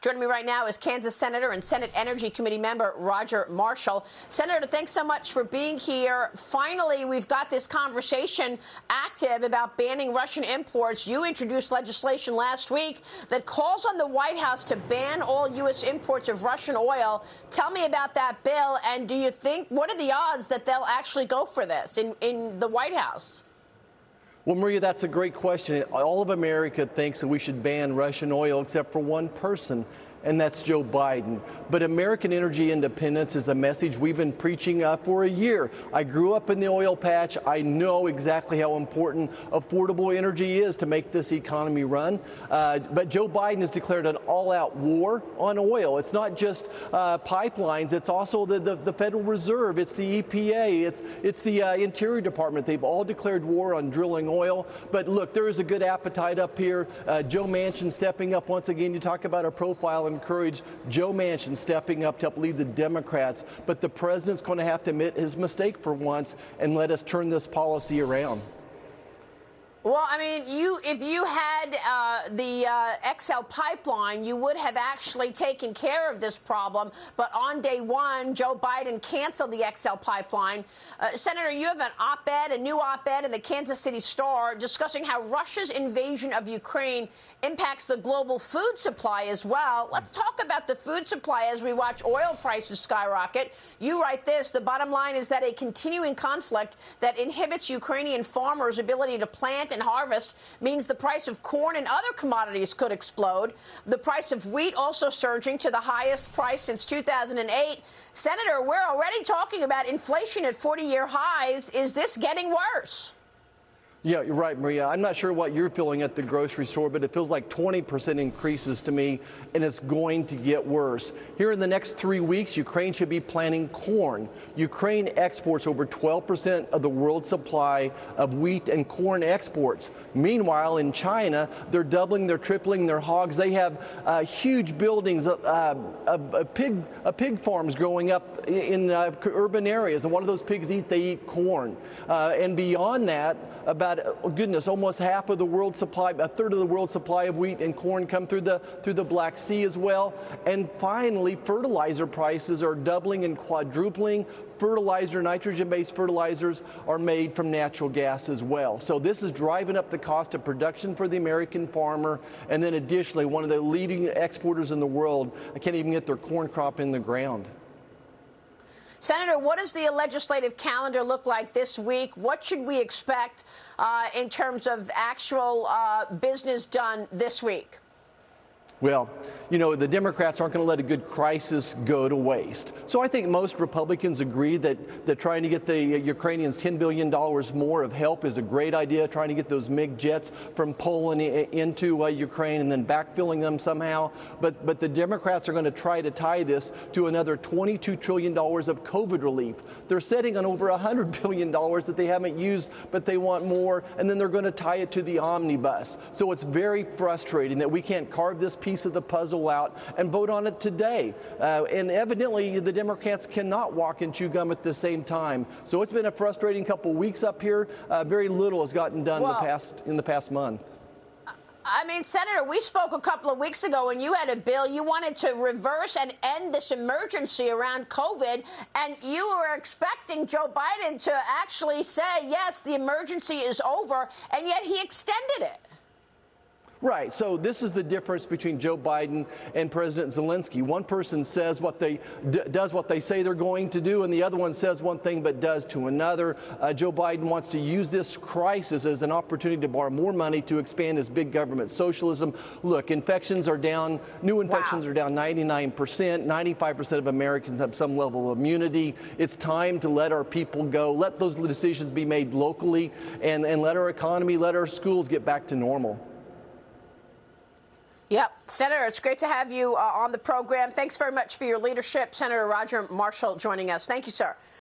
Joining me right now is Kansas Senator and Senate Energy Committee member Roger Marshall. Senator, thanks so much for being here. Finally, we've got this conversation active about banning Russian imports. You introduced legislation last week that calls on the White House to ban all U.S. imports of Russian oil. Tell me about that bill, and do you think, what are the odds that they'll actually go for this in the White House? Well, Maria, that's a great question. All of America thinks that we should ban Russian oil except for one person, and that's Joe Biden. But American energy independence is a message we've been preaching for a year. I grew up in the oil patch. I know exactly how important affordable energy is to make this economy run. But Joe Biden has declared an all-out war on oil. It's not just pipelines. It's also the Federal Reserve. It's the EPA. It's the Interior Department. They've all declared war on drilling oil. But look, there is a good appetite up here. Joe Manchin stepping up once again. You talk about a profile and encourage Joe Manchin stepping up to help lead the Democrats. But the president's going to have to admit his mistake for once and let us turn this policy around. Well, I mean, if you had the XL pipeline, you would have actually taken care of this problem. But on day one, Joe Biden canceled the XL pipeline. Senator, you have an op-ed, a new op-ed in the Kansas City Star discussing how Russia's invasion of Ukraine impacts the global food supply as well. Let's talk about the food supply as we watch oil prices skyrocket. You write this: the bottom line is that a continuing conflict that inhibits Ukrainian farmers' ability to plant and harvest means the price of corn and other commodities could explode. The price of wheat also surging to the highest price since 2008. Senator, we're already talking about inflation at 40-year highs. Is this getting worse? Yeah, you're right, Maria. I'm not sure what you're feeling at the grocery store, but it feels like 20% increases to me, and it's going to get worse. Here in the next 3 weeks, Ukraine should be planting corn. Ukraine exports over 12% of the world's supply of wheat and corn exports. Meanwhile, in China, they're doubling, they're tripling their hogs. They have huge buildings, pig farms growing up in urban areas, and what do those pigs eat? They eat corn. And beyond that, about almost half of the world's supply, a third of the world's supply of wheat and corn come through the Black Sea as well. And finally, fertilizer prices are doubling and quadrupling. Nitrogen-based fertilizers are made from natural gas as well. So this is driving up the cost of production for the American farmer. And then additionally, one of the leading exporters in the world can't even get their corn crop in the ground. Senator, what does the legislative calendar look like this week? What should we expect in terms of actual business done this week? Well, you know, the Democrats aren't going to let a good crisis go to waste. So I think most Republicans agree that trying to get the Ukrainians $10 billion more of help is a great idea, trying to get those MiG jets from Poland into Ukraine and then backfilling them somehow. But the Democrats are going to try to tie this to another $22 trillion of COVID relief. They're sitting on over $100 billion that they haven't used, but they want more, and then they're going to tie it to the omnibus. So it's very frustrating that we can't carve this piece of the puzzle out and vote on it today. And evidently, the Democrats cannot walk and chew gum at the same time. So it's been a frustrating couple of weeks up here. Very little has gotten done in the past month. I mean, Senator, we spoke a couple of weeks ago and you had a bill. You wanted to reverse and end this emergency around COVID, and you were expecting Joe Biden to actually say, yes, the emergency is over, and yet he extended it. Right. So this is the difference between Joe Biden and President Zelensky. One person says does what they say they're going to do, and the other one says one thing but does to another. Joe Biden wants to use this crisis as an opportunity to borrow more money to expand his big government socialism. Look, infections are down. New infections are down 99%. 95% of Americans have some level of immunity. It's time to let our people go. Let those decisions be made locally, and let our economy, let our schools get back to normal. Yep. Senator, it's great to have you on the program. Thanks very much for your leadership. Senator Roger Marshall joining us. Thank you, sir.